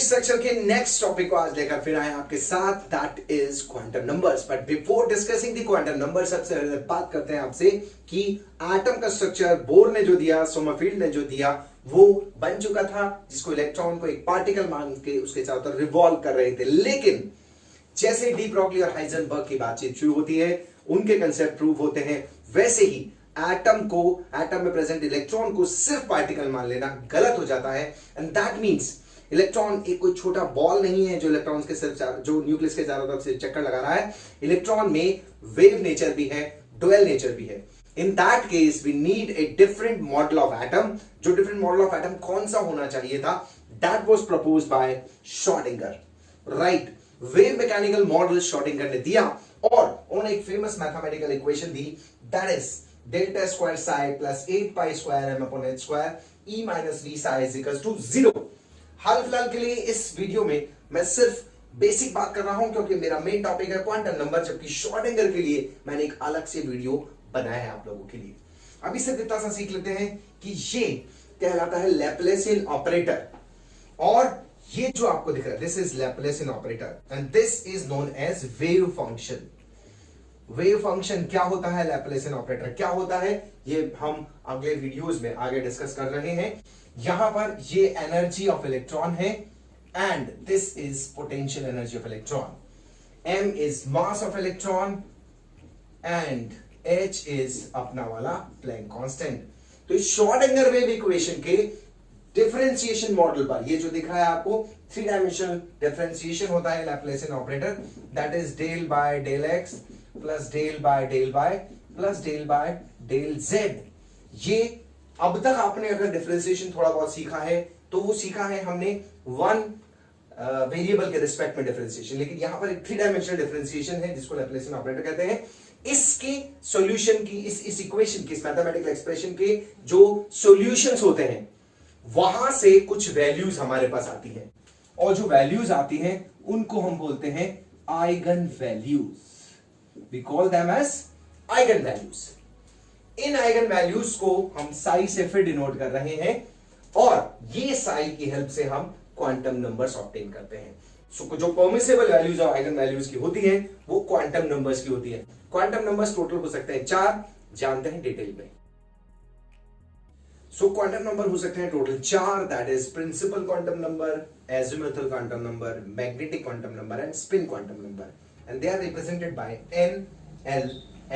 Structure के next topic को आज लेकर फिर आए आपके साथ, that is quantum numbers. But before discussing the quantum number, सबसे पहले बात करते हैं आपसे कि एटम का स्ट्रक्चर बोर ने जो दिया, सोमरफेल्ड ने जो दिया, वो बन चुका था, जिसको इलेक्ट्रॉन को एक पार्टिकल मान के उसके चारों तरफ रिवॉल्व कर रहे थे। लेकिन जैसे डी ब्रॉगली और हाइजेनबर्ग की बातचीत शुरू होती है, उनके कंसेप्ट प्रूव होते हैं, वैसे ही एटम में प्रेजेंट इलेक्ट्रॉन को सिर्फ पार्टिकल मान लेना गलत हो जाता है। एंड दैट मीन्स इलेक्ट्रॉन एक कोई छोटा बॉल नहीं है जो इलेक्ट्रॉन्स के सिर्फ जो न्यूक्लियस के चारों तरफ से चक्कर लगा रहा है। इलेक्ट्रॉन में वेव नेचर भी है, डुअल नेचर भी है। In that case we need a different model of atom. जो डिफरेंट मॉडल ऑफ एटम कौन सा होना चाहिए था, that was proposed by Schrodinger. Right, wave mechanical model Schrodinger ने दिया और उन्होंने एक फेमस मैथमेटिकल इक्वेशन दी, that is delta square psi plus 8 pi square M upon H square E minus V psi is equal to 0। हाल फिलहाल के लिए इस वीडियो में मैं सिर्फ बेसिक बात कर रहा हूं, क्योंकि मेरा मेन टॉपिक है क्वांटम नंबर, जबकि श्रोडिंगर के लिए मैंने एक अलग से वीडियो बनाया है आप लोगों के लिए। अभी सिर्फ इतना सा सीख लेते हैं कि ये कहलाता है लैप्लेसियन ऑपरेटर, और ये जो आपको दिख रहा है, this is Laplacian operator and this is known as wave function. Wave function क्या होता है, लैप्लेसियन ऑपरेटर क्या होता है, ये हम अगले वीडियोस में आगे डिस्कस कर रहे हैं। यहां पर ये एनर्जी ऑफ इलेक्ट्रॉन है and this is potential energy of electron. m is mass of electron and h is अपना वाला प्लैंक कांस्टेंट। तो इस श्रोडिंगर वेव इक्वेशन के डिफरेंशिएशन मॉडल पर ये जो दिख रहा है आपको, 3 डायमेंशनल डिफरेंशिएशन होता है Laplacian operator, that is del by del x plus del by del y plus del by del z। ये अब तक आपने अगर डिफरेंशिएशन थोड़ा बहुत सीखा है तो वो सीखा है हमने वन वेरिएबल के रिस्पेक्ट में डिफरेंशिएशन, लेकिन यहां पर एक 3 डायमेंशनल डिफरेंशिएशन है जिसको लैप्लेसियन ऑपरेटर कहते हैं। इसके सॉल्यूशन की, इस इक्वेशन की, इस मैथमेटिकल एक्सप्रेशन के जो सॉल्यूशंस होते हैं, वहां से कुछ वैल्यूज हमारे पास आती हैं, और जो वैल्यूज आती हैं उनको हम बोलते हैं eigen values. We call them as eigen values. इन आइगन वैल्यूज को हम साई से फिर डिनोट कर रहे हैं, और ये साई की हेल्प से हम क्वांटम नंबर्स ऑब्टेन करते हैं। सो जो परमिसेबल वैल्यूज और आइगन वैल्यूज की होती है वो क्वांटम नंबर्स की होती है। क्वांटम नंबर्स टोटल हो सकते हैं 4, जानते हैं डिटेल में। सो क्वांटम नंबर हो सकते हैं total 4, that is principal quantum number, azimuthal quantum number, magnetic quantum number and spin quantum number, and they are represented by n, l,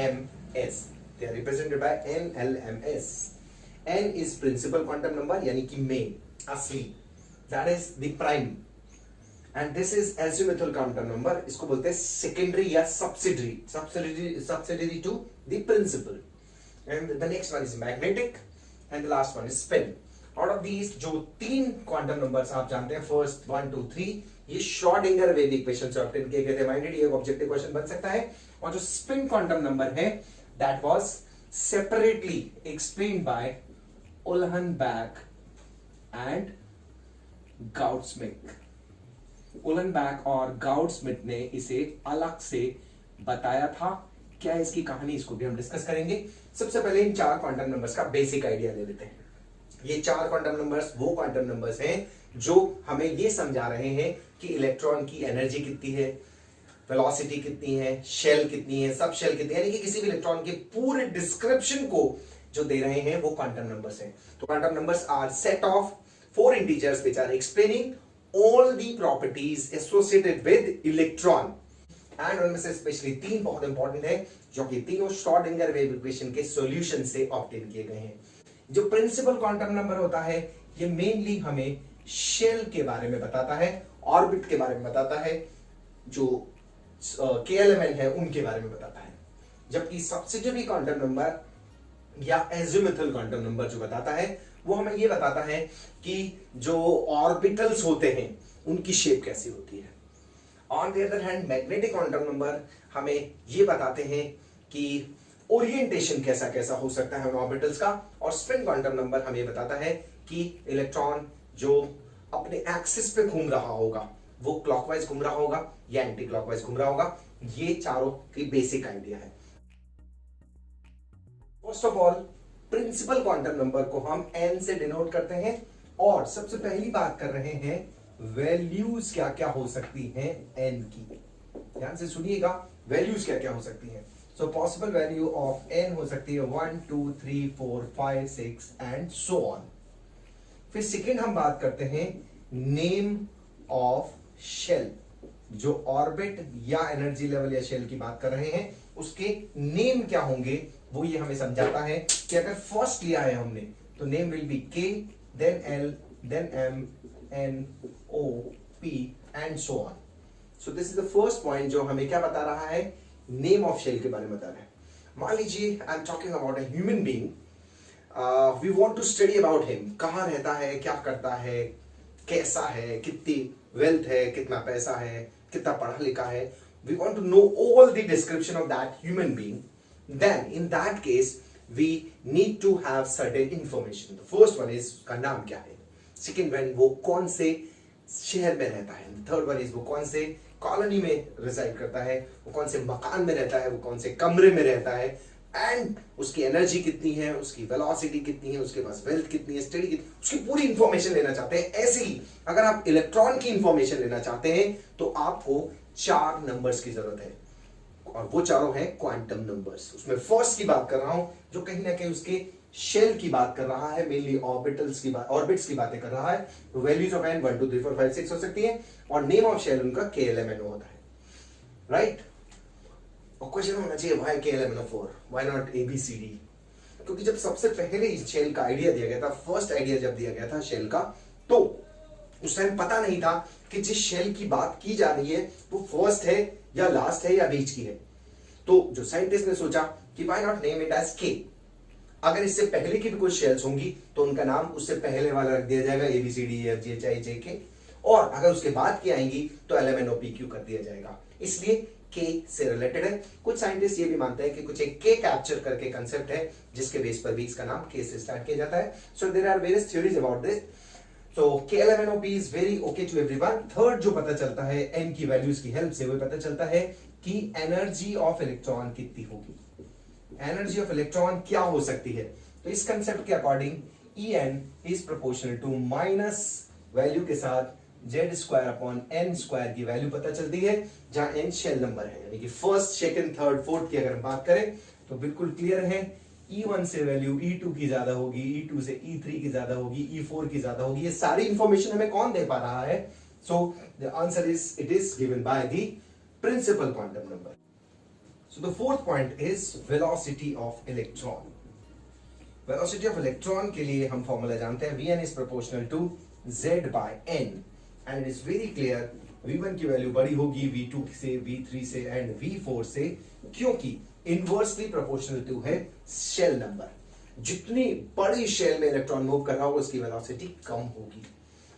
m, s। They are represented by n, l, m, s. n is principal quantum number, यानी कि main, असली, that is the prime, and this is azimuthal quantum number, इसको बोलते हैं secondary या subsidiary to the principal, and the next one is magnetic, and the last one is spin. Out of these जो 3 quantum numbers आप जानते हैं, first 1, 2, 3, ये Schrodinger wave equation से ऑब्टेन किए गए थे। माइंडेड ये ऑब्जेक्टिव क्वेश्चन बन सकता है। और जो स्पिन क्वांटम नंबर है, that was separately explained by Uhlenbeck and Gauss-Schmidt। Uhlenbeck और Gauss-Schmidt ने इसे अलग से बताया था। क्या है इसकी कहानी, इसको भी हम डिस्कस करेंगे। सबसे पहले इन 4 क्वांटम नंबर्स का बेसिक आइडिया ले लेते हैं। ये 4 क्वांटम नंबर्स वो क्वांटम नंबर्स हैं जो हमें ये समझा रहे हैं कि इलेक्ट्रॉन की एनर्जी कितनी है, वेलोसिटी कितनी है, शेल कितनी है, सब शेल कितनी है, यानी कि किसी भी इलेक्ट्रॉन के पूरे डिस्क्रिप्शन को जो दे रहे हैं वो क्वांटम नंबर्स हैं। तो quantum numbers are set of 4 integers which are explaining all the properties associated with electron, and उनमें से स्पेशली 3 बहुत इंपॉर्टेंट है, जो कि तीनों श्रोडिंगर वेव इक्वेशन के सॉल्यूशन से ऑब्टेन किए गए हैं। जो प्रिंसिपल क्वांटम नंबर होता है, ये मेनली हमें शेल के बारे में बताता है, ऑर्बिट के बारे में बताता है, जो KLMN है उनके बारे में बताता है। जबकि सब्सिडियरी क्वांटम नंबर या एजिमुथल क्वांटम नंबर जो बताता है, वो हमें ये बताता है कि जो ऑर्बिटल्स होते हैं उनकी शेप कैसी होती है। On the other hand magnetic quantum number हमें ये बताते हैं कि ओरिएंटेशन कैसा कैसा हो सकता है उन ऑर्बिटल्स का, और स्पिन क्वांटम नंबर हमें बताता है कि इलेक्ट्रॉन जो अपने एक्सिस पे घूम रहा होगा वो क्लॉकवाइज घूम रहा होगा या एंटी क्लॉकवाइज घूम रहा होगा। ये चारों की बेसिक आइडिया है। First of all principal quantum number को हम n से डिनोट करते हैं, और सबसे पहली बात कर रहे हैं वैल्यूज क्या क्या हो सकती हैं एन की, ध्यान से सुनिएगा, वैल्यूज क्या क्या हो सकती हैं। So possible value of N हो सकती है 1 2 3 4 5 6 एंड सो ऑन। फिर सेकेंड हम बात करते हैं नेम ऑफ शेल, जो ऑर्बिट या एनर्जी लेवल या शेल की बात कर रहे हैं उसके नेम क्या होंगे, वो ये हमें समझाता है कि अगर फर्स्ट लिया है हमने तो name will be K, then L, then M, N, O, P and so on. So this is the first point जो हमें क्या बता रहा है, नेम ऑफ शेल के बारे में बता रहा है। मान लीजिए I am talking about a human being, we want to study about him, कहाँ रहता है, क्या करता है, कैसा है, कितनी वेल्थ है, कितना पैसा है, कितना पढ़ा लिखा है, we want to know all the description of that human being, then in that case we need to have certain information. First one is उसका नाम क्या है, सेकेंड वन वो कौन से शहर में रहता है, थर्ड वन इज वो कौन से कॉलोनी में रिसाइड करता है, वो कौन से मकान में रहता है, वो कौन से कमरे में रहता है, एंड उसकी एनर्जी कितनी है, उसकी वेलोसिटी कितनी है, उसके पास वेल्थ कितनी है, स्टडी कितनी, उसकी पूरी इंफॉर्मेशन लेना चाहते हैं। ऐसे ही अगर आप इलेक्ट्रॉन की इंफॉर्मेशन लेना चाहते हैं तो आपको 4 नंबर्स की जरूरत है, और वो चारों हैं क्वांटम नंबर्स। उसमें फर्स्ट की बात कर रहा हूं जो कहीं ना कहीं उसके शेल की बात कर रहा है, मेनली ऑर्बिटल्स की बात, ऑर्बिट्स की बातें कर रहा है। तो वैल्यूज ऑफ एन 1 2 3 4 5 6 हो सकती है, और नेम ऑफ शेल उनका KLMNO होता है, राइट। और क्वेश्चन होना चाहिए why KLMNO4, why not ABCD? क्योंकि जब सबसे पहले इस शेल का आइडिया दिया गया था, फर्स्ट आइडिया जब दिया गया था शेल का, तो उस टाइम पता नहीं था कि जिस शेल की बात की जा रही है वो फर्स्ट है या लास्ट है या बीच की है। तो जो साइंटिस्ट ने सोचा कि why not name it as K, अगर इससे पहले की भी कुछ शेल्स होंगी तो उनका नाम उससे पहले वाला रख दिया जाएगा, ABCDEFGHIJK, और अगर उसके बाद की आएंगी तो LMNOPQ कर दिया जाएगा, इसलिए K से रिलेटेड है। कुछ साइंटिस्ट ये भी मानते हैं कि कुछ एक K कैप्चर करके कंसेप्ट है जिसके बेस पर भी इसका नाम K से स्टार्ट किया जाता है। So there are various theories about this. So KLMNOP is very okay to everyone. Third जो पता चलता है n की वैल्यूज की हेल्प से, वो पता चलता है कि एनर्जी ऑफ इलेक्ट्रॉन कितनी होगी, एनर्जी ऑफ इलेक्ट्रॉन क्या हो सकती है। तो इस कंसेप्ट के according En is proportional to minus value के साथ Z²/n² की वैल्यू पता चलती है, जहां n शेल नंबर है, यानी कि फर्स्ट, सेकंड, थर्ड, फोर्थ की अगर हम बात करें तो बिल्कुल क्लियर है। E1 से वैल्यू E2 की ज्यादा होगी, E2 से E3 की ज्यादा होगी, E4 की ज्यादा होगी। ये सारी इंफॉर्मेशन हमें कौन दे पा रहा है? So the answer is it is given by the principal quantum number. So the fourth point is velocity of electron. Velocity of electron के लिए हम फॉर्मूला जानते हैं, Vn is proportional to Z/n, and it is very clear V1 की value बड़ी होगी V2 से, V3 से एंड V4 से, क्योंकि इनवर्सली प्रोपोर्शनल टू है शेल नंबर। जितनी बड़ी शेल में इलेक्ट्रॉन मूव कर रहा होगा उसकी वेलोसिटी कम होगी।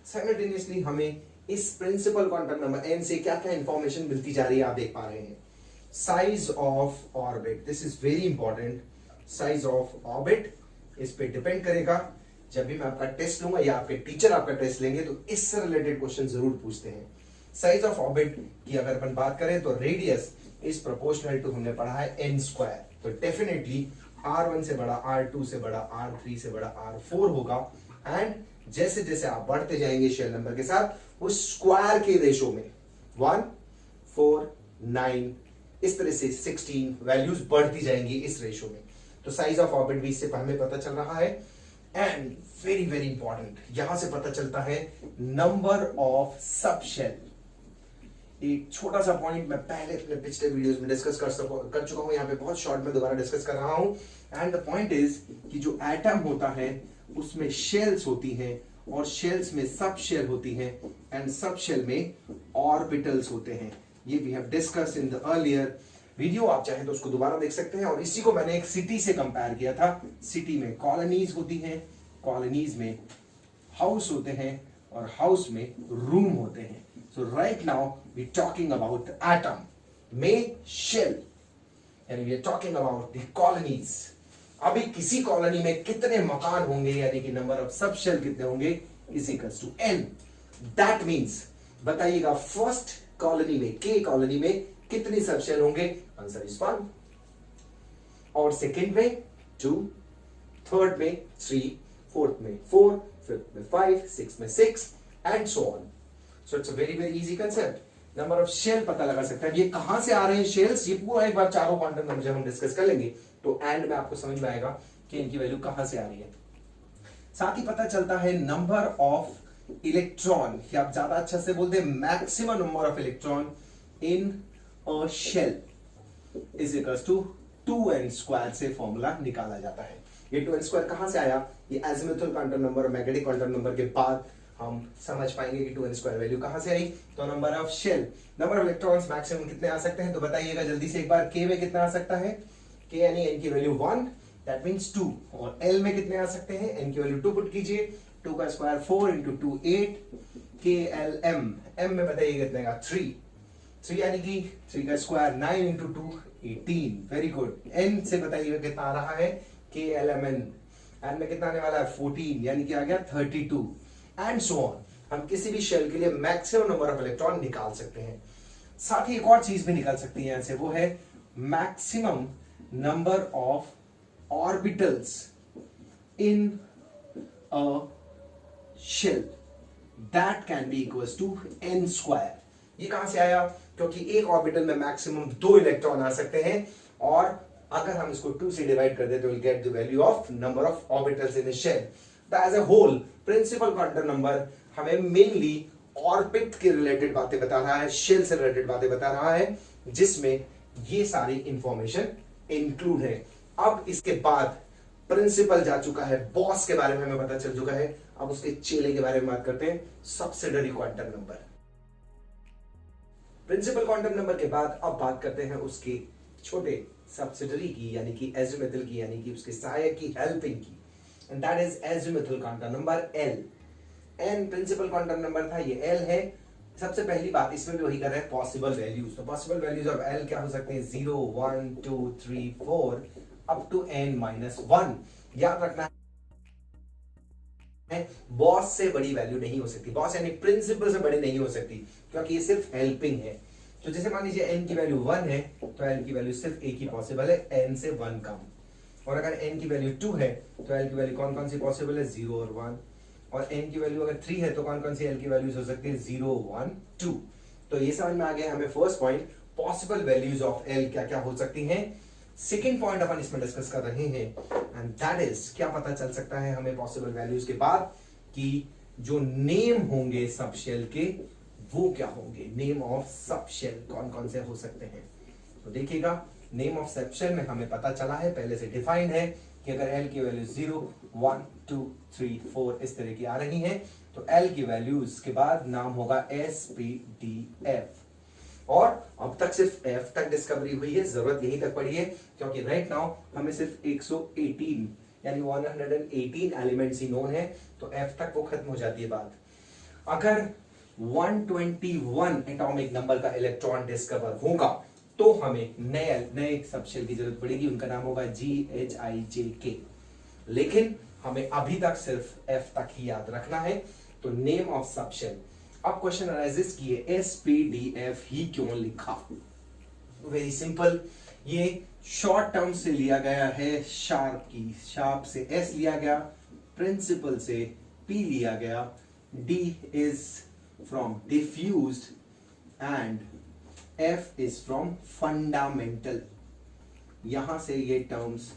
साइमल्टेनियसली हमें इस प्रिंसिपल क्वांटम नंबर n से क्या क्या इंफॉर्मेशन मिलती जा रही है, आप देख पा रहे हैं। Size of orbit, this is very important. Size of orbit इस पे डिपेंड करेगा। जब भी मैं आपका टेस्ट लूंगा या आपके टीचर आपका टेस्ट लेंगे तो इससे रिलेटेड क्वेश्चन जरूर पूछते हैं। साइज ऑफ ऑर्बिट की अगर अपन बात करें तो रेडियस इज प्रोपोर्शनल टू, हमने पढ़ा है n², तो डेफिनेटली R1 से बड़ा, R2 से बड़ा, R3 से बड़ा R4 होगा। एंड जैसे जैसे आप बढ़ते जाएंगे शेल नंबर के साथ, वो स्क्वायर के रेशो में 1 4 9 इस तरह से 16 वैल्यूज बढ़ती जाएंगी इस रेशो में। तो साइज ऑफ ऑर्बिट भी इससे हमें पता चल रहा है। एंड वेरी वेरी इंपॉर्टेंट, यहां से पता चलता है नंबर ऑफ सब शेल। एक छोटा सा पॉइंट मैं पहले अपने पिछले वीडियोस में डिस्कस कर चुका हूं, यहां पे बहुत शॉर्ट में दोबारा डिस्कस कर रहा हूं। एंड द पॉइंट इज कि जो एटम होता है उसमें शेल्स होती हैं, और शेल्स में सब शेल होती हैं, एंड सब शेल में ऑर्बिटल्स होते हैं। ये we have discussed in the earlier video, आप चाहें तो उसको दोबारा देख सकते हैं। और इसी को मैंने एक सिटी से कंपेयर किया था। सिटी में कॉलोनीज होती हैं, कॉलोनीज में हाउस होते हैं, और हाउस में रूम होते हैं। So right now we talking about atom में शेल, यानी we are talking about the colonies. अभी किसी कॉलोनी में कितने मकान होंगे, यानी कि नंबर ऑफ सब शेल कितने होंगे, is equals to n। That means बताइएगा फर्स्ट कॉलोनी में, के कॉलोनी में कितनी सब शेल होंगे? Answer is 1। और सेकंड में 2, थर्ड में 3, फोर्थ में 4, फिफ्थ में 5, सिक्स में 6 and so on. So it's a very very easy concept. Number of shell पता लगा सकते हैं। ये कहां से आ रहे हैं शेल्स, ये पूरा एक बार चारों क्वांटम नंबर जब हम डिस्कस कर लेंगे तो एंड में आपको समझ में आएगा कि इनकी वैल्यू कहां से आ रही है। साथ ही पता चलता है नंबर ऑफ इलेक्ट्रॉन, या आप ज्यादा अच्छा से बोलते हैं maximum number of electron in a shell is equals to 2n² से फॉर्मूला निकाला जाता है। ये 2n² कहां से आया, ये एजिमुथल क्वांटम नंबर और मैग्नेटिक क्वांटम नंबर के बाद हम समझ पाएंगे कि 2n² वैल्यू कहां से आई। तो number of shell, number of electrons maximum कितने आ सकते हैं, तो बताइएगा जल्दी से एक बार। k में कितना आ सकता है, k यानी n की वैल्यू 1, दैट मींस 2। और l में कितने आ सकते हैं, n की वैल्यू 2 पुट कीजिए, 2 का स्क्वायर 4 इंटू 2 8, KLM, m में बताइए कितने का 3 यानी कि 3 का square 9 into 2 18। Very good. n से बताइएगा कितना आ रहा है, KLMN, n में कितना आने वाला है 14 यानी कि आ गया 32 एंड सो ऑन। हम किसी भी शेल के लिए मैक्सिमम नंबर ऑफ इलेक्ट्रॉन निकाल सकते हैं। साथ ही एक और चीज भी निकाल सकती है यहां से, वो है maximum number of orbitals in a shell that can be equals to n²। ये कहां से आया, क्योंकि एक ऑर्बिटल में मैक्सिमम 2 इलेक्ट्रॉन आ सकते हैं, और अगर हम इसको 2 से डिवाइड कर दें तो will get the value of number of orbitals in a shell. As a whole principal quantum number हमें मेनली ऑर्बिट के रिलेटेड बातें बता रहा है, शेल से रिलेटेड बातें बता रहा है, जिसमें ये सारी इंफॉर्मेशन इंक्लूड है। अब इसके बाद प्रिंसिपल जा चुका है, बॉस के बारे में हमें पता चल चुका है, अब उसके चेले के बारे में बात करते हैं, subsidiary quantum number. Principal quantum number के बाद अब बात करते हैं उसके छोटे सब्सिडरी की, यानी कि एजिमुथल की, यानी कि उसके सहायक की, हेल्पिंग की, and that is azimuthal quantum number L। n principal quantum number था, ये L है। सबसे पहली बात इसमें भी वही कर रहे हैं, पॉसिबल वैल्यूज। तो पॉसिबल वैल्यूज ऑफ L क्या हो सकते हैं, 0 1 2 3 4 अप टू n-1। याद रखना है बॉस से बड़ी वैल्यू नहीं हो सकती, बॉस यानी प्रिंसिपल से बड़ी नहीं हो सकती, क्योंकि ये सिर्फ हेल्पिंग है। तो जैसे मान लीजिए n की वैल्यू 1 है तो l की वैल्यू सिर्फ एक ही पॉसिबल है, n से 1 कम। और अगर n की वैल्यू 2 है तो l की वैल्यू कौन कौन सी पॉसिबल है, 0 और 1। और n की वैल्यू अगर 3 है तो कौन कौन सी l की वैल्यूज हो सकती है, 0 1 2। तो ये समझ में आ गया हमें first point, possible values of l क्या क्या हो सकती हैं। सेकेंड पॉइंट अपन इसमें डिस्कस कर रहे हैं, एंड दैट इज क्या पता चल सकता है हमें पॉसिबल वैल्यूज के बाद, कि जो नेम होंगे सब शेल के वो क्या होंगे, नेम ऑफ सब शेल कौन कौन से हो सकते हैं। तो देखिएगा नेम ऑफ सब शेल में हमें पता चला है, पहले से डिफाइंड है कि अगर l की वैल्यू 0 1 2 3 4 इस तरह की आ रही है तो l की वैल्यूज के बाद नाम होगा S P D F। और अब तक सिर्फ F तक डिस्कवरी हुई है, जरूरत यहीं तक पड़ी है, क्योंकि राइट नाउ हमें सिर्फ 118 यानी 118 एलिमेंट्स ही नोन है, तो F तक वो खत्म हो जाती है बात। अगर 121 एटॉमिक नंबर का इलेक्ट्रॉन डिस्कवर होगा तो हमें नए सबशेल की जरूरत पड़ेगी, उनका नाम होगा GHIJK। लेकिन हमें अभी तक सिर्फ F तक ही याद रखना है, तो नेम ऑफ सबशेल। अब क्वेश्चन अराइजेस कि SPDF ही क्यों लिखा। वेरी सिंपल, ये शॉर्ट टर्म से लिया गया है, शार्प की, शार्प से S लिया गया, प्रिंसिपल से P लिया गया, D is from diffused and F is from fundamental. यहां से ये टर्म्स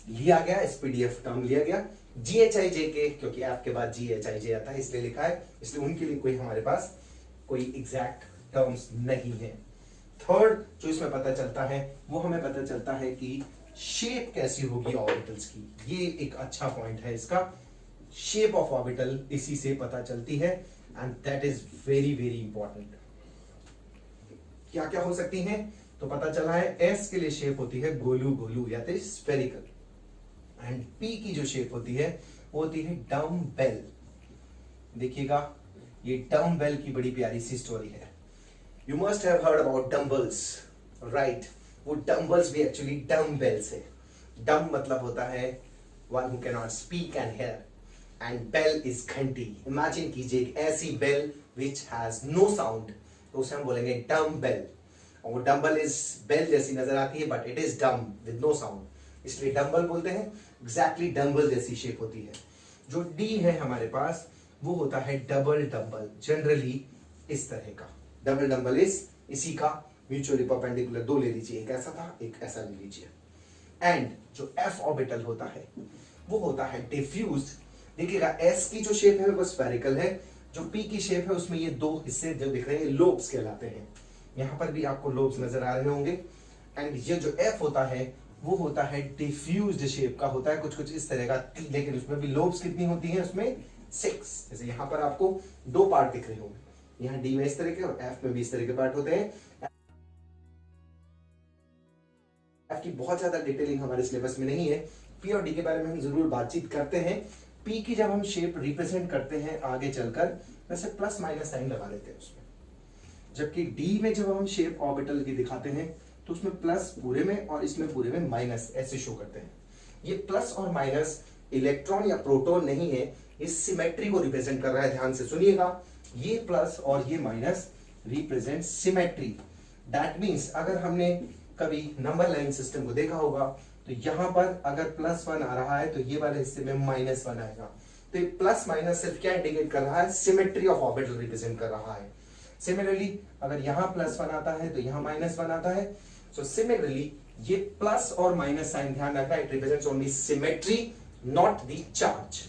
लिया गया, SPDF टर्म लिया गया। GHIJK क्योंकि F के बाद GHIJ आता है इसलिए लिखा है, इसलिए उनके लिए कोई हमारे पास कोई एग्जैक्ट टर्म्स नहीं है। थर्ड जो इसमें पता चलता है वो हमें पता चलता है कि शेप कैसी होगी ऑर्बिटल्स की, ये एक अच्छा पॉइंट है इसका। शेप ऑफ ऑर्बिटल इसी से पता चलती है, and that is very very important. क्या क्या हो सकती हैं, तो पता चला है S के लिए शेप होती है गोलू गोलू या तो स्फेरिकल, एंड P की जो शेप होती है वो होती है डम्बेल। देखिएगा ये डम्बेल की बड़ी प्यारी सी स्टोरी है। You must have heard about dumbbells, right. वो डम्बल्स भी एक्चुअली डम्बेल्स है। डम मतलब होता है one who can not speak and hear, and bell is घंटी। इमेजिन कीजिए एक ऐसी bell which has no sound, तो उसे हम बोलेंगे डम बेल। और वो डम्बल इज बेल जैसी नजर आती है but it is dumb with no sound, इसलिए डम्बल बोलते हैं। एग्जैक्टली डम्बल जैसी शेप होती है। जो डी है हमारे पास वो होता है डबल डम्बल। जनरली इस तरह का। डबल नंबर इज इसी का म्यूचुअली परपेंडिकुलर दो ले लीजिए, एक ऐसा था एक ऐसा ले लीजिए। एंड जो f ऑर्बिटल होता है वो होता है डिफ्यूज। देखिएगा s की जो शेप है वो स्फेरिकल है, जो p की शेप है उसमें ये दो हिस्से जो दिख रहे हैं लोब्स कहलाते हैं। यहां पर भी आपको लोब्स नजर आ रहे होंगे। एंड ये जो f होता है वो होता है डिफ्यूज्ड शेप का होता है, कुछ कुछ इस तरह का, लेकिन उसमें भी लोब्स कितनी होती हैं उसमें 6। जैसे यहां पर आपको दो पार्ट दिख रहे होंगे, यहां डी में इस तरह के और f में भी इस तरह के पार्ट होते हैं। f की बहुत ज्यादा डिटेलिंग हमारे सिलेबस में नहीं है, p और d के बारे में हम जरूर बातचीत करते हैं। p की जब हम शेप रिप्रेजेंट करते हैं आगे चलकर वैसे प्लस माइनस साइन लगा लेते हैं उसमें, जबकि d में जब हम शेप ऑर्बिटल की दिखाते हैं तो उसमें प्लस पूरे में और इसमें पूरे में माइनस ऐसे शो करते हैं। ये प्लस और माइनस इलेक्ट्रॉन या प्रोटॉन नहीं है, इस सिमेट्री को रिप्रेजेंट कर रहा है। ध्यान से सुनिएगा, ये प्लस और ये minus represent symmetry. That means अगर हमने कभी नंबर लाइन सिस्टम को देखा होगा तो यहां पर अगर +1 आ रहा है तो ये वाले हिस्से में -1 आएगा। तो ये प्लस माइनस सिर्फ क्या इंडिकेट कर रहा है, सिमेट्री ऑफ ऑर्बिटल रिप्रेजेंट कर रहा है। सिमिलरली अगर यहां +1 आता है तो यहां -1 आता है। सो सिमिलरली ये प्लस और माइनस साइन ध्यान रखना, it represents only symmetry not the charge.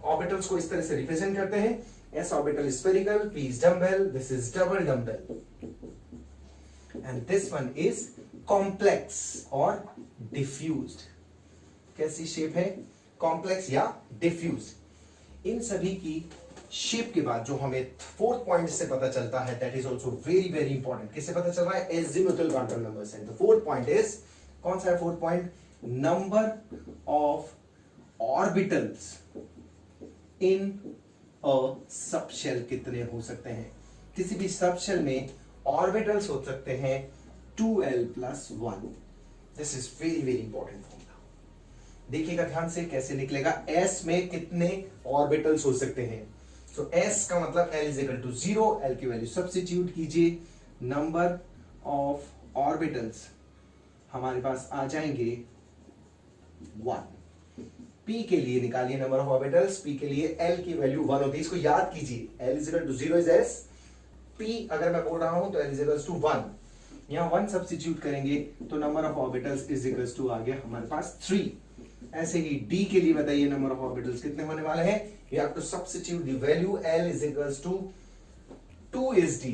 Orbitals को इस तरह से रिप्रेजेंट करते हैं, s orbital spherical, p is dumbbell, this is double dumbbell and this one is complex और डिफ्यूज्ड। कैसी शेप है, कॉम्प्लेक्स या डिफ्यूज। इन सभी की शेप के बाद जो हमें फोर्थ पॉइंट से पता चलता है, that is also very very important. किससे पता चल रहा है, एजिमुथल क्वांटम नंबर से। द फोर्थ पॉइंट इज, कौन सा है fourth point, number of orbitals in a subshell कितने हो सकते हैं। किसी भी सबशेल में ऑर्बिटल्स हो सकते हैं 2l+1। This is very very important formula. देखिएगा ध्यान से कैसे निकलेगा, s में कितने ऑर्बिटल्स हो सकते हैं। सो s का मतलब l is equal to 0, l की वैल्यू सब्स्टिट्यूट कीजिए, नंबर ऑफ ऑर्बिटल्स हमारे पास आ जाएंगे 1। p के लिए निकालिए नंबर ऑफ ऑर्बिटल्स, p के लिए l की वैल्यू 1 होती है, इसको याद कीजिए, l is equal to 0 is s, p अगर मैं बोल रहा हूं तो l इज इक्वल टू 1। यहां 1 सब्स्टिट्यूट करेंगे तो number of orbitals is equal to आ गया हमारे पास 3। ऐसे ही d के लिए बताइए नंबर ऑफ ऑर्बिटल्स कितने होने वाले हैं, you have to substitute the value, l is equals to 2 is d।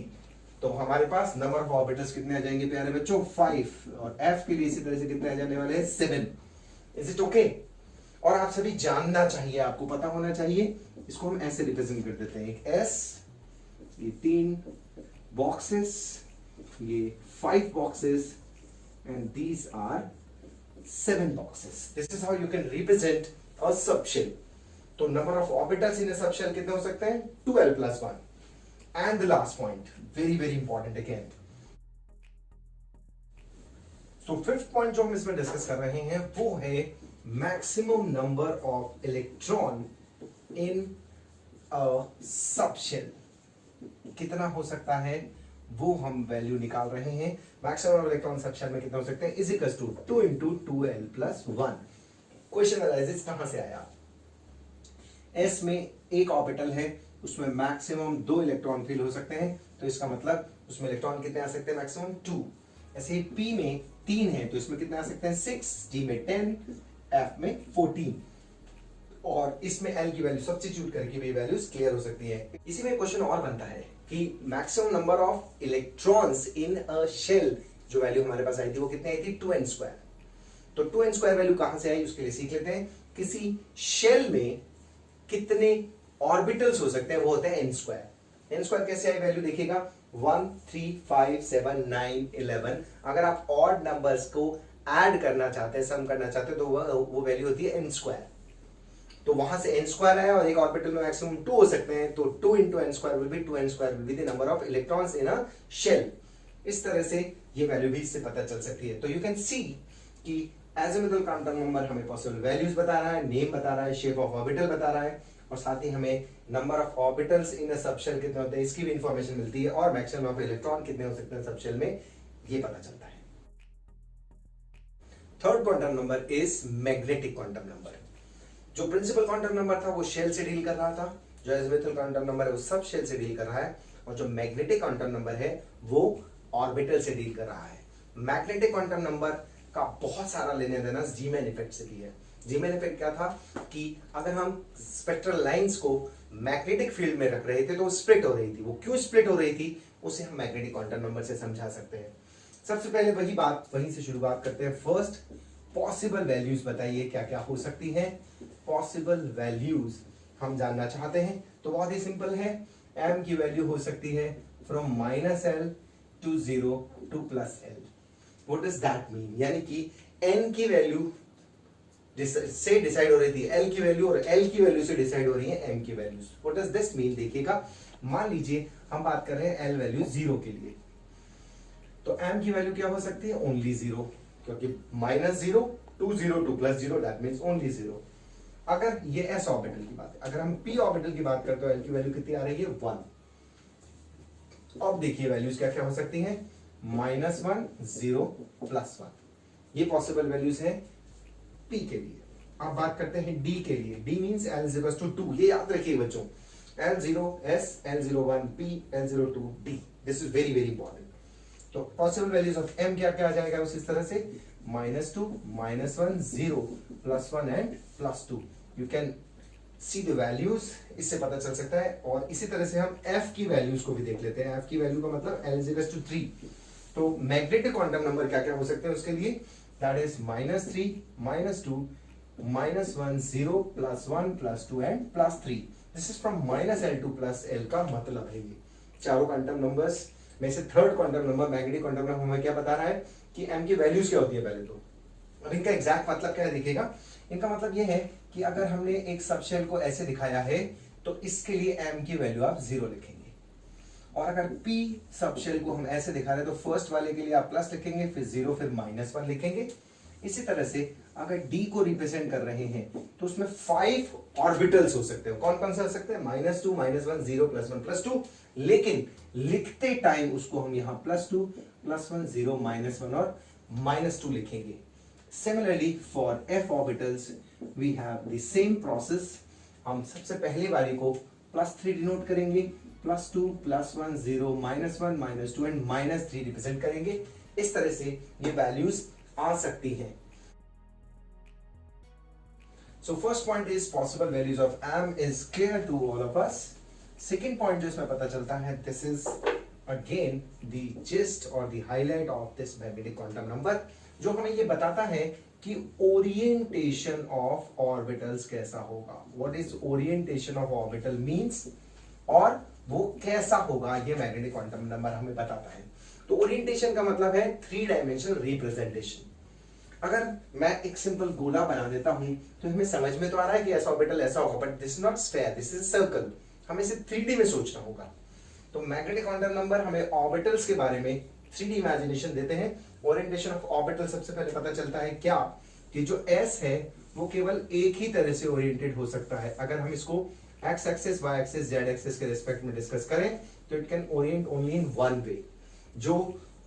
तो हमारे पास नंबर ऑफ ऑर्बिटल्स कितने आ जाएंगे प्यारे बच्चों, 5। और f के लिए इसी तरह से कितने आ जाने वाले हैं, 7। Is it okay. और आप सभी जानना चाहिए, आपको पता होना चाहिए, इसको हम ऐसे रिप्रेजेंट कर देते हैं, एक s, ये 3 बॉक्सेस, ये 5 boxes and these are 7 boxes. This is how you can represent a subshell. तो number of orbitals in a subshell कितने हो सकते हैं, 2l+1. And the last point, very very important again. So fifth point जो हम इसमें discuss कर रहे हैं वो है maximum number of electron in a subshell. कितना हो सकता है वो हम वैल्यू निकाल रहे हैं। मैक्सिमम इलेक्ट्रॉन सबशेल में कितना हो सकते हैं, is equal to 2 × 2l+1। Question arises कहां से आया, s में एक ऑर्बिटल है, उसमें मैक्सिमम 2 इलेक्ट्रॉन फील हो सकते हैं, तो इसका मतलब उसमें इलेक्ट्रॉन कितने आ सकते हैं, मैक्सिमम 2। ऐसे ही p में 3 है तो इसमें कितने आ सकते हैं, 6, d में 10, f में 14। और इसमें l की वैल्यू सब्स्टिट्यूट करके भी वैल्यूज क्लियर हो सकती है। इसी में क्वेश्चन और बनता है कि maximum number of electrons in a shell, जो वैल्यू हमारे पास आई थी वो कितनी आई थी, 2n²। तो 2n² वैल्यू कहां से आई उसके लिए सीख लेते हैं। किसी शेल में कितने ऑर्बिटल्स हो सकते हैं, वो होते हैं n²। n² कैसे आई वैल्यू देखिएगा, 1, 3, 5, 7, 9, 11। अगर आप ऑड नंबर्स को ऐड करना चाहते हैं, सम करना चाहते हैं, तो वो वैल्यू होती है n²। तो वहां से n² आया और एक ऑर्बिटल में मैक्सिमम 2 हो सकते हैं, तो 2 × n² will be 2n² will be the number of electrons in a shell. इस तरह से ये वैल्यू भी इससे पता चल सकती है। तो यू कैन सी कि एजिमुथल क्वांटम नंबर हमें पॉसिबल वैल्यूज बता रहा है, नेम बता रहा है, शेप ऑफ ऑर्बिटल बता रहा है, और साथ ही हमें number of orbitals in a subshell कितने होते हैं इसकी भी इंफॉर्मेशन मिलती है, और मैक्सिमम ऑफ इलेक्ट्रॉन कितने हो सकते हैं सबशेल में, ये पता चलता है। Third quantum number is magnetic quantum number. जो प्रिंसिपल क्वांटम नंबर था वो शेल से डील कर रहा था, जो एजिमुथल क्वांटम नंबर है वो सब शेल से डील कर रहा है, और जो मैग्नेटिक क्वांटम नंबर है वो ऑर्बिटल से डील कर रहा है। मैग्नेटिक क्वांटम नंबर का बहुत सारा लेने देना जीमैन इफेक्ट से भी है। जीमैन इफेक्ट क्या था कि अगर हम स्पेक्ट्रल लाइंस को मैग्नेटिक फील्ड में रख रहे थे तो वो स्प्लिट हो रही थी। वो क्यों स्प्लिट हो रही थी उसे हम मैग्नेटिक क्वांटम नंबर से समझा सकते हैं। सबसे पहले वहीं से शुरुआत करते हैं। फर्स्ट, पॉसिबल वैल्यूज बताइए क्या क्या हो सकती हैं। पॉसिबल वैल्यूज हम जानना चाहते हैं तो बहुत ही सिंपल है। m की वैल्यू हो सकती है from -L to 0 to +L। What does that mean? यानी कि n की वैल्यू से डिसाइड हो रही थी L की वैल्यू और L की वैल्यू से डिसाइड हो रही है M की values. What does this mean? देखिएगा, मान लीजिए हम बात कर रहे हैं L वैल्यू 0 के लिए, तो M की वैल्यू क्या हो सकती है? ओनली 0, क्योंकि -0 to 0 to +0 that means only 0। अगर ये s ऑर्बिटल की बात है, अगर हम p ऑर्बिटल की बात करते हैं तो L की वैल्यू कितनी आ रही है? 1। अब देखिए वैल्यूज क्या क्या हो सकती हैं? -1, 0, +1। ये पॉसिबल वैल्यूज है p के लिए। अब बात करते हैं d के लिए। d means L is equals to 2। ये याद रखिए बच्चों, L0 s, L0 1 p, L0 2 d। This is very very important. तो पॉसिबल वैल्यूज ऑफ m क्या क्या आ जाएगा उस इस तरह से? -2, -1, 0, +1 and +2। You can see the values, इससे पता चल सकता है। और इसी तरह से हम f की वैल्यूज को भी देख लेते हैं। f की वैल्यू का मतलब L is equals to 3। तो मैग्नेटिक क्वांटम नंबर क्या क्या हो सकते हैं उसके लिए? That is -3, -2, -1, 0, +1, +2 and +3। This is from -L to +L का मतलब है ये चारों क्वांटम नंबर्स में से third quantum number magnetic quantum number हमें क्या बता रहा है कि m की वैल्यूज क्या होती है पहले तो। अब इनका एग्जैक्ट मतलब क्या है देखिएगा। इनका मतलब ये है कि अगर हमने एक सबशेल को ऐसे दिखाया है तो इसके लिए m की वैल्यू आप 0 लिखेंगे, और अगर p सबशेल को हम ऐसे दिखा रहे हैं तो फर्स्ट वाले के लिए आप प्लस लिखेंगे, फिर 0, फिर -1 लिखेंगे। इसी तरह से अगर d को रिप्रेजेंट कर रहे हैं तो उसमें 5 ऑर्बिटल्स हो सकते हैं। कौन कौन से हो सकते हैं? -2, -1, 0, +1, +2। लेकिन लिखते टाइम उसको हम यहां +2, +1, 0, -1 और -2 लिखेंगे। Similarly for f orbitals we have the same process. हम सबसे पहले वाले को +3 डिनोट करेंगे, +2, +1, 0, -1, -2 एंड -3 रिप्रेजेंट करेंगे। इस तरह से ये वैल्यूज आ सकती हैं। So first point is possible values of m is clear to all of us. Second point जो इसमें पता चलता है, this is again the gist or the highlight of this magnetic quantum number, जो हमें ये बताता है कि orientation of orbitals कैसा होगा। What is orientation of orbital means, और वो कैसा होगा ये मैग्नेटिक क्वांटम नंबर हमें बताता है। तो ओरिएंटेशन का मतलब है 3 डायमेंशनल रिप्रेजेंटेशन। अगर मैं एक सिंपल गोला बना देता हूं तो हमें समझ में तो आ रहा है कि ऐसा ऑर्बिटल ऐसा होगा, but this is not sphere, this is circle. हमें इसे 3D में सोचना होगा। तो मैग्नेटिक क्वांटम नंबर हमें ऑर्बिटल्स के बारे में 3D इमेजिनेशन देते हैं। ओरिएंटेशन ऑफ ऑर्बिटल सबसे पहले पता चलता है क्या कि जो S है वो केवल एक ही तरह से ओरिएंटेड हो सकता है। अगर हम इसको x axis, y axis, z axis के रिस्पेक्ट में डिस्कस करें तो it can Orient only in one way. जो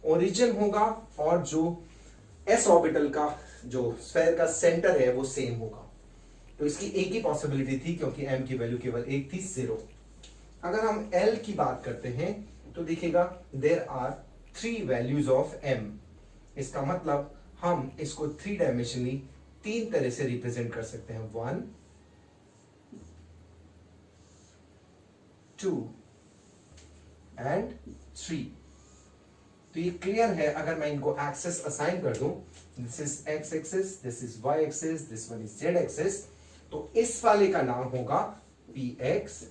ओरिजिन होगा और जो s ऑर्बिटल का जो स्फेयर का सेंटर है वो सेम होगा। तो इसकी एक ही पॉसिबिलिटी थी क्योंकि m की वैल्यू केवल एक थी, 0। अगर हम l की बात करते हैं तो देखिएगा there are 3 values of m। इसका मतलब हम इसको 3 डायमेंशनली 3 तरह से रिप्रेजेंट कर सकते हैं, 1, 2 एंड 3। तो ये क्लियर है। अगर मैं इनको एक्सेस असाइन कर दूं, this is x axis, this is y axis, this one is z axis, तो इस वाले का नाम होगा px,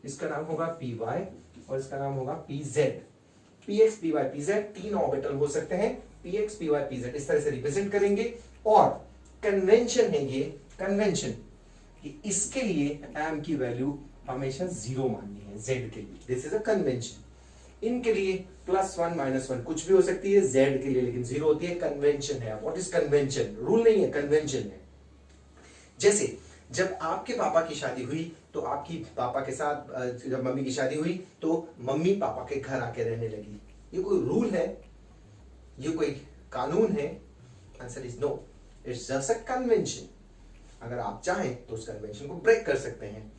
इसका नाम होगा py और इसका नाम होगा pz। px, py, pz 3 orbital हो सकते हैं। px, py, pz इस तरह से रिप्रेजेंट करेंगे। और कन्वेंशन है ये, कन्वेंशन कि इसके लिए m की वैल्यू हमेशा 0 माननी है z के लिए। This is a convention. इनके लिए +1, -1 कुछ भी हो सकती है, z के लिए लेकिन 0 होती है। कन्वेंशन है। What is convention? रूल नहीं है, कन्वेंशन है। जैसे जब आपके पापा की शादी हुई तो आपकी पापा के साथ जब मम्मी की शादी हुई तो मम्मी पापा के घर आके रहने लगी। ये कोई रूल है? ये कोई कानून है? Answer is no, it's just a convention. अगर आप चाहें तो उस कन्वेंशन को ब्रेक कर सकते हैं।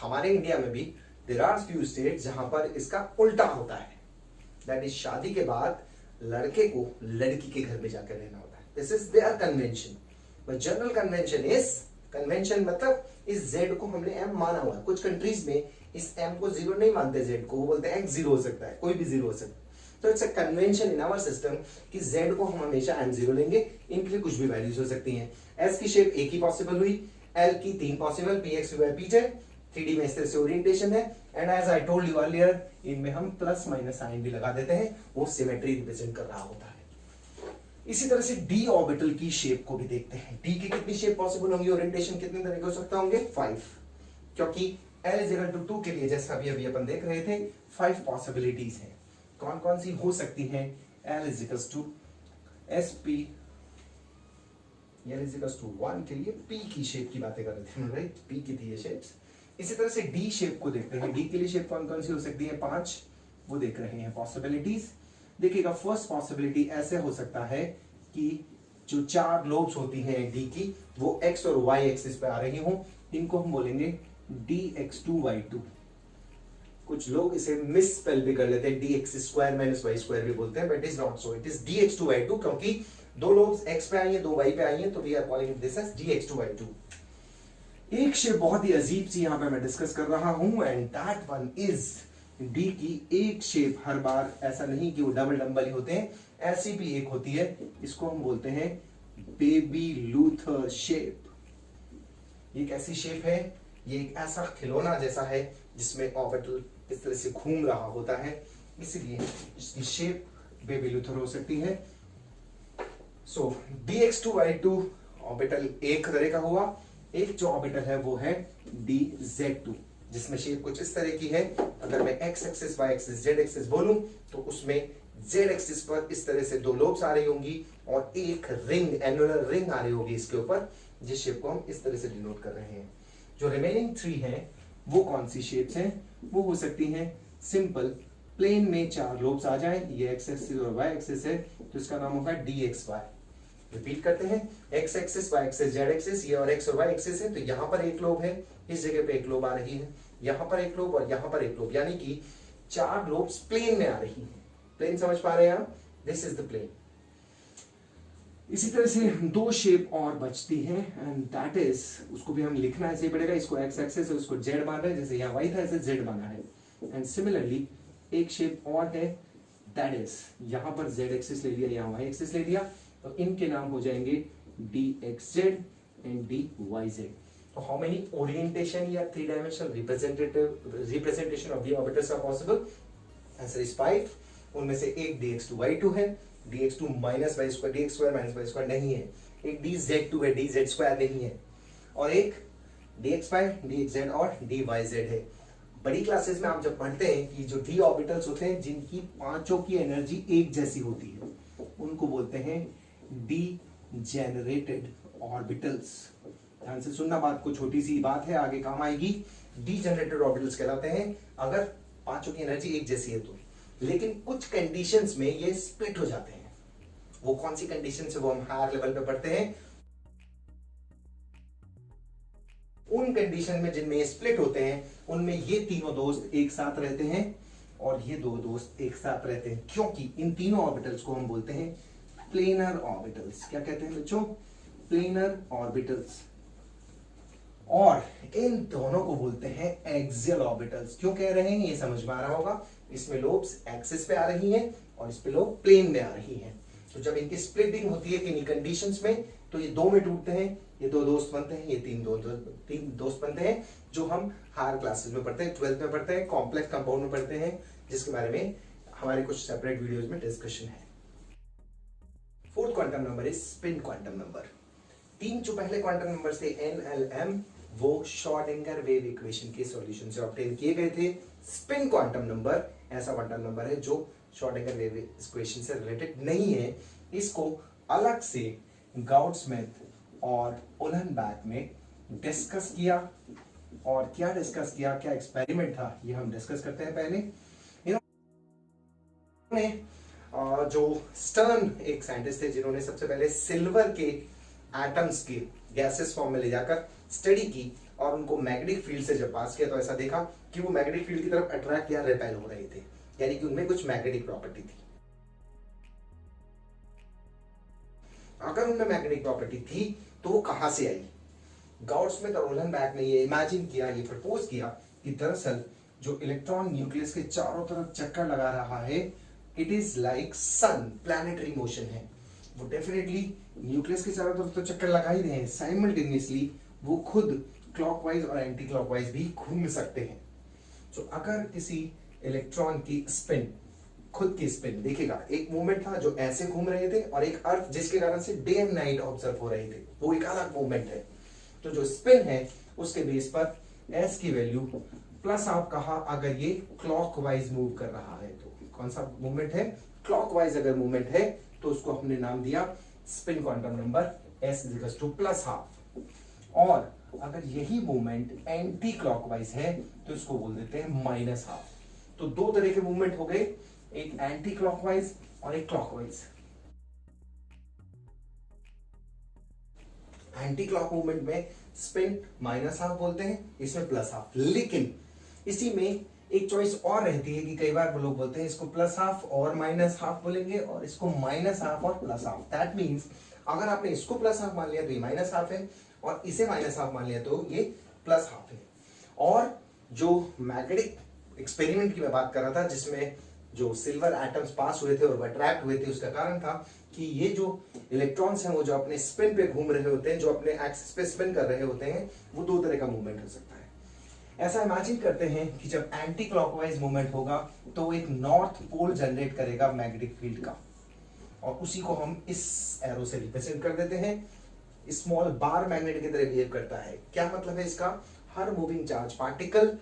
हमारे इंडिया में भी देयर आर फ्यू स्टेट्स जहां पर इसका उल्टा होता है, दैट इज शादी के बाद लड़के को लड़की के घर में जाकर रहना होता है। This is there convention, but general convention is, convention मतलब इस z को हमने m माना हुआ है। कुछ कंट्रीज में इस m को जीरो नहीं मानते, z को वो बोलते हैं x जीरो हो सकता है, कोई भी जीरो हो सकता है। तो it's a convention in our system कि z को हम हमेशा m जीरो लेंगे, इनके लिए कुछ भी वैल्यूज हो सकती हैं। s की शेप एक ही पॉसिबल हुई, l की 3 possible, px y pz, 3D में इस तरह से ओरिएंटेशन है। And as I told you earlier, इनमें हम प्लस माइनस साइन भी लगा देते हैं, वो सिमेट्री रिप्रेजेंट कर रहा होता है। इसी तरह से d ऑर्बिटल की शेप को भी देखते हैं। d की कितनी शेप पॉसिबल होंगी, ओरिएंटेशन कितने तरह के हो सकता होंगे, 5, क्योंकि l इज इक्वल टू 2 के लिए जैसा अभी अपन देख रहे थे 5 पॉसिबिलिटीज हैं। कौन कौन सी हो सकती हैं, l is equal to sp, l is equal to 1 के लिए p की शेप की बातें कर रहे थे, राइट, p की थी ये शेप्स। इसी तरह से d शेप को देखते हैं, d के लिए शेप कौन कौन सी हो सकती है, 5, वो देख रहे हैं पॉसिबिलिटीज। देखिएगा फर्स्ट पॉसिबिलिटी ऐसे हो सकता है कि जो 4 लोब्स होती हैं डी की वो x और y एक्सिस पे आ रही हो, इनको हम बोलेंगे dx2y2। कुछ लोग इसे मिस स्पेल भी कर लेते हैं, dx square minus y square भी बोलते हैं, but is not so, it is dx2y2, क्योंकि 2 लोब्स x पे आई हैं, 2 y पे आई हैं, तो we are calling this as dx2y2। एक शेप बहुत ही अजीब सी यहां पे मैं डिस्कस कर रहा हूं, and that one is D की एक शेप, हर बार ऐसा नहीं कि वो डबल डम्बल ही होते हैं, ऐसी भी एक होती है, इसको हम बोलते हैं बेबी लूथर शेप। ये एक ऐसी शेप है, ये एक ऐसा खिलौना जैसा है जिसमें ऑर्बिटल इस तरह से घूम रहा होता है, इसीलिए इसकी शेप बेबी लूथर हो सकती है। सो dx2y2 ऑर्बिटल एक तरह का हुआ, एक जो ऑर्बिटल है वो है dz2, जिसमें शेप कुछ इस तरह की है। अगर मैं x axis, y axis, z axis बोलूं तो उसमें z एक्सिस पर इस तरह से 2 लोब्स आ रही होंगी और एक रिंग, एनुलर रिंग आ रही होगी इसके ऊपर, जिस शेप को हम इस तरह से डिनोट कर रहे हैं। जो रिमेनिंग 3 हैं वो कौन सी शेप्स हैं, वो हो सकती हैं सिंपल प्लेन में 4 लोब्स आ जाएं, ये x एक्सिस और y एक्सिस है, तो इसका नाम होगा dxy। रिपीट करते हैं, x axis, y axis, z axis, ये और x और y एक्सिस है, तो यहां पर एक लोब है, इस जगह पे एक लोब आ रही है, यहां पर एक लोब और यहां पर एक लोब, यानी कि 4 लोब्स प्लेन में आ रही हैं। प्लेन समझ पा रहे हैं आप, दिस इज द प्लेन। इसी तरह से 2 शेप और बचती हैं, एंड दैट इज, उसको भी हम लिखना ऐसे ही पड़ेगा, इसको x एक्सिस और इसको z मान रहे हैं, जैसे यहाँ y था ऐसे z माना है। एंड सिमिलरली एक शेप और है, दैट इज यहां पर z एक्सिस ले लिया, यहाँ y एक्सिस ले लिया, तो इनके नाम हो जाएंगे dxz एंड dyz। तो हाउ मेनी ओरिएंटेशन या 3 dimensional representation of the orbitals are possible, answer is 5। उनमें से एक dx2y2 है, dx2 minus y square, dx square minus y square नहीं है, एक dz2 है, dz स्क्वायर नहीं है, और एक dx5, dxz और dyz है। बड़ी क्लासेस में आप जब पढ़ते हैं कि जो d ऑर्बिटल्स होते हैं जिनकी पांचों की एनर्जी एक जैसी होती है, उनको बोलते हैं डीजेनरेटेड ऑर्बिटल्स। ध्यान से सुनना, बात को छोटी सी बात है, आगे काम आएगी। डीजेनरेटेड ऑर्बिटल्स कहलाते हैं अगर पांचों की एनर्जी एक जैसी है तो, लेकिन कुछ कंडीशंस में ये स्प्लिट हो जाते हैं। वो कौन सी कंडीशंस है वो हम हायर लेवल पे पढ़ते हैं। उन कंडीशन में जिनमें ये स्प्लिट होते हैं उनमें ये तीनों दोस्त एक साथ रहते हैं और ये 2 दोस्त एक साथ रहते हैं, क्योंकि इन तीनों ऑर्बिटल्स को हम बोलते हैं प्लेनर ऑर्बिटल्स। क्या कहते हैं बच्चों, प्लेनर ऑर्बिटल्स। और इन दोनों को बोलते हैं एक्सियल ऑर्बिटल्स। क्यों कह रहे हैं ये समझ में आ रहा होगा, इसमें लोब्स एक्सिस पे आ रही हैं और इस पे लोब प्लेन में आ रही हैं। तो जब इनकी स्प्लिटिंग होती है किन्हीं कंडीशंस में, तो ये 2 में टूटते हैं, ये 2 दोस्त बनते हैं, ये 3 दोस्त बनते हैं, जो हम हायर क्लासेस में पढ़ते हैं, 12th में पढ़ते हैं, कॉम्प्लेक्स कंपाउंड में पढ़ते हैं, जिसके बारे में हमारे कुछ सेपरेट वीडियोज में डिस्कशन है। 4th quantum number is spin quantum number. 3 जो पहले क्वांटम नंबर थे NLM, वो श्रोडिंगर वेव इक्वेशन के सॉल्यूशन से ऑब्टेन किए गए थे। स्पिन क्वांटम नंबर ऐसा क्वांटम नंबर है जो श्रोडिंगर वेव इक्वेशन से रिलेटेड नहीं है। इसको अलग से गाउड्समिथ और उलहनबैक में डिस्कस किया, और क्या डिस्कस किया, क्या एक्सपेरिमेंट था, ये हम डिस्कस करते हैं। पहले इन्होंने जो स्टर्न एक साइंटिस्ट थे जिन्होंने सबसे पहले सिल्वर के एटम्स के गैसेस फॉर्म में ले जाकर स्टडी की और उनको मैग्नेटिक फील्ड से जब पास किया तो ऐसा देखा कि वो मैग्नेटिक फील्ड की तरफ अट्रैक्ट या रिपेल हो रहे थे, यानी कि उनमें कुछ मैग्नेटिक प्रॉपर्टी थी। अगर उनमें मैग्नेटिक प्रॉपर्टी थी तो वो कहां से आई? गॉडस्मिथ और उहलेनबेक ने ये इमेजिन किया, ये प्रपोज किया कि दरअसल जो इलेक्ट्रॉन न्यूक्लियस के चारों तरफ चक्कर लगा रहा है, it is like sun, planetary motion है। वो डेफिनेटली न्यूक्लियस के चारों तरफ तो चक्कर लगा ही रहे हैं, साइमल्टेनियसली वो खुद क्लॉकवाइज और एंटी क्लॉकवाइज भी घूम सकते हैं। तो अगर किसी इलेक्ट्रॉन की स्पिन, खुद की स्पिन देखिएगा, एक मूवमेंट था जो ऐसे घूम रहे थे और एक अर्थ जिसके कारण से डे एंड नाइट ऑब्जर्व हो रहे थे, वो एक अलग मूवमेंट है। तो जो स्पिन है उसके बेस पर एस की वैल्यू प्लस आप कहा अगर ये क्लॉकवाइज मूव कर रहा है तो कौन सा मूवमेंट है? क्लॉकवाइज अगर मूवमेंट है तो उसको हमने नाम दिया spin quantum number S equals two plus half. और अगर यही मूवमेंट एंटी क्लॉकवाइज है तो इसको बोल देते हैं माइनस हाफ। तो दो तरह के मूवमेंट हो गए, एक एंटी क्लॉकवाइज और एक क्लॉकवाइज। एंटी क्लॉक मूवमेंट में स्पिन माइनस हाफ बोलते हैं, इसमें प्लस हाफ। लेकिन इसी में एक चॉइस और रहती है कि कई बार लोग बोलते हैं इसको प्लस हाफ और माइनस हाफ बोलेंगे और इसको माइनस हाफ और प्लस हाफ। दैट मींस अगर आपने इसको प्लस हाफ मान लिया तो ये माइनस हाफ है और इसे माइनस हाफ मान लिया तो ये प्लस हाफ है। और जो मैग्नेटिक एक्सपेरिमेंट की मैं बात कर रहा था जिसमें जो सिल्वर एटम्स पास हुए थे और अट्रैक्ट हुए थे, उसका कारण था कि ये जो इलेक्ट्रॉन्स हैं वो जो अपने स्पिन पे घूम रहे होते हैं, जो अपने एक्सिस पे स्पिन कर रहे होते हैं, वो दो तरह का मूवमेंट हो सकता है। ऐसा इमेजिन करते हैं कि जब एंटी क्लॉकवाइज मूवमेंट होगा तो एक नॉर्थ पोल जनरेट करेगा मैग्नेटिक फील्ड का, और उसी को हम इस एरो से रिप्रेजेंट कर देते हैं। स्मॉल बार मैग्नेट की तरह बिहेव करता है। क्या मतलब है इसका? हर मूविंग चार्ज पार्टिकल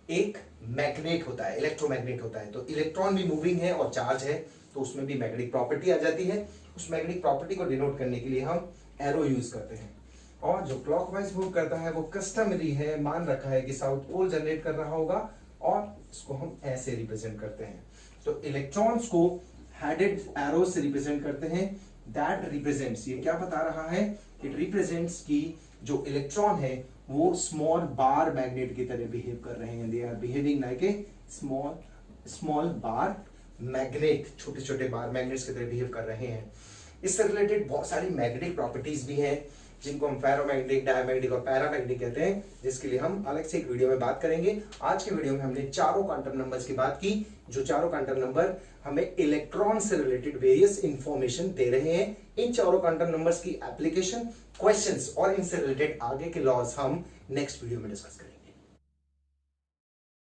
एक मैग्नेट होता है, इलेक्ट्रोमैग्नेट होता है। तो इलेक्ट्रॉन भी मूविंग है और चार्ज है, तो उसमें भी मैग्नेटिक प्रॉपर्टी आ जाती है। उस मैग्नेटिक प्रॉपर्टी को डिनोट करने के लिए हम एरो यूज करते हैं। और जो क्लॉकवाइज मूव करता है वो कस्टमरी है, मान रखा है कि साउथ पोल जनरेट कर रहा होगा, और इसको हम ऐसे रिप्रेजेंट करते हैं। तो इलेक्ट्रॉन्स को हेडेड एरो से रिप्रेजेंट करते हैं। दैट रिप्रेजेंट्स, ये क्या बता रहा है? इट रिप्रेजेंट्स कि जो इलेक्ट्रॉन है वो स्मॉल बार मैग्नेट की तरह बिहेव कर रहे हैं। They are behaving like a small bar magnet, छोटे छोटे बार मैग्नेट्स की तरह बिहेव कर रहे हैं। इससे रिलेटेड बहुत सारी मैग्नेटिक प्रॉपर्टीज भी हैं जिनको हम फेरोमैग्नेटिक, डायमैग्नेटिक और पैरामैग्नेटिक कहते हैं, जिसके लिए हम अलग से एक वीडियो में बात करेंगे। आज के वीडियो में हमने चारों क्वांटम नंबर्स की बात की, जो चारों क्वांटम नंबर हमें इलेक्ट्रॉन से रिलेटेड वेरियस इंफॉर्मेशन दे रहे हैं। इन चारों क्वांटम नंबर्स की एप्लीकेशन, क्वेश्चंस और इनसे रिलेटेड आगे के लॉज हम नेक्स्ट वीडियो में डिस्कस करेंगे।